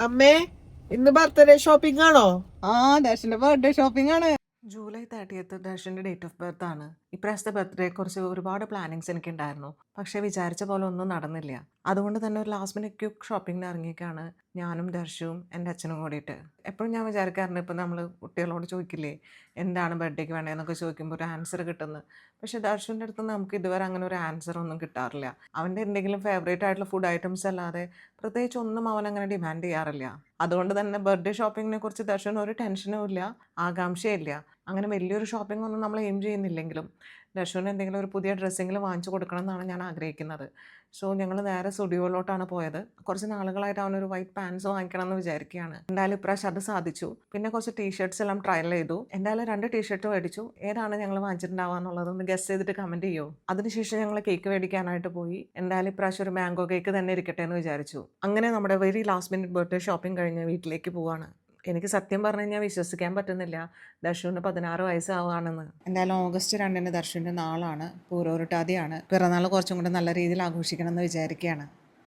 അമ്മേ, ഇന്ന് birthday shopping ആണോ? ആ ദർശന്റെ ബർത്ത്ഡേ ഷോപ്പിംഗ് ആണ്. ജൂലൈ 30 ദർശൻ്റെ ഡേറ്റ് ഓഫ് ബർത്ത് ആണ്. ഇപ്രാവശ്യത്തെ ബർത്ത്ഡേയെക്കുറിച്ച് ഒരുപാട് പ്ലാനിങ്സ് എനിക്കുണ്ടായിരുന്നു. പക്ഷേ വിചാരിച്ച പോലെ ഒന്നും നടന്നില്ല. അതുകൊണ്ട് തന്നെ ഒരു ലാസ്റ്റ് മിനിറ്റ് ക്വിക്ക് ഷോപ്പിങ്ങിന് ഇറങ്ങിയേക്കാണ് ഞാനും ദർശവും എൻ്റെ അച്ഛനും കൂടിയിട്ട്. എപ്പോഴും ഞാൻ വിചാരിക്കാറുണ്ട്, ഇപ്പോൾ നമ്മൾ കുട്ടികളോട് ചോദിക്കില്ലേ എന്താണ് ബർത്ത്ഡേക്ക് വേണ്ടതെന്നൊക്കെ ചോദിക്കുമ്പോൾ ഒരു ആൻസർ കിട്ടുന്നത്. പക്ഷേ ദർശൻ്റെ അടുത്ത് നിന്ന് നമുക്ക് ഇതുവരെ അങ്ങനെ ഒരു ആൻസർ ഒന്നും കിട്ടാറില്ല. അവൻ്റെ എന്തെങ്കിലും ഫേവറേറ്റ് ആയിട്ടുള്ള ഫുഡ് ഐറ്റംസ് അല്ലാതെ പ്രത്യേകിച്ച് ഒന്നും അവൻ അങ്ങനെ ഡിമാൻഡ് ചെയ്യാറില്ല. അതുകൊണ്ട് തന്നെ ബർത്ത്ഡേ ഷോപ്പിങ്ങിനെ കുറിച്ച് ദർശന് ഒരു ടെൻഷനും ഇല്ല, ആകാംക്ഷയില്ല. അങ്ങനെ വലിയൊരു ഷോപ്പിംഗ് ഒന്നും നമ്മൾ എയിം ചെയ്യുന്നില്ലെങ്കിലും ദർശന് എന്തെങ്കിലും ഒരു പുതിയ ഡ്രസ്സെങ്കിലും വാങ്ങിച്ചു കൊടുക്കണം എന്നാണ് ഞാൻ ആഗ്രഹിക്കുന്നത്. സോ ഞങ്ങൾ നേരെ സ്റ്റുഡിയോയിലോട്ടാണ് പോയത്. കുറച്ച് നാളുകളായിട്ട് അവനൊരു വൈറ്റ് പാൻസ് വാങ്ങിക്കണം എന്ന് വിചാരിക്കുകയാണ്. എന്തായാലും ഇപ്രാവശ്യം അത് സാധിച്ചു. പിന്നെ കുറച്ച് ടീഷർട്ട്സ് എല്ലാം ട്രയൽ ചെയ്തു. എന്തായാലും 2 ടീഷർട്ട് മേടിച്ചു. ഏതാണ് ഞങ്ങൾ വാങ്ങിച്ചിട്ടുണ്ടാവുക എന്നുള്ളത് ഒന്ന് ഗസ് ചെയ്തിട്ട് കമൻറ്റ് ചെയ്യൂ. അതിനുശേഷം ഞങ്ങൾ കേക്ക് മേടിക്കാനായിട്ട് പോയി. എന്തായാലും ഇപ്രാവശ്യം ഒരു മാംഗോ കേക്ക് തന്നെ ഇരിക്കട്ടെ എന്ന് വിചാരിച്ചു. അങ്ങനെ നമ്മുടെ very last minute birthday shopping കഴിഞ്ഞ് വീട്ടിലേക്ക് പോവാണ്. എനിക്ക് സത്യം പറഞ്ഞു കഴിഞ്ഞാൽ വിശ്വസിക്കാൻ പറ്റുന്നില്ല, ദർശുവിന് 16 വയസ്സാവുകയാണെന്ന്. എന്തായാലും ഓഗസ്റ്റ് 2 ദർശുവിൻ്റെ നാളാണ്, പൂരോരുട്ടാതിയാണ്. പിറന്നാൾ കുറച്ചും കൂടെ നല്ല രീതിയിൽ ആഘോഷിക്കണം എന്ന് വിചാരിക്കുകയാണ്.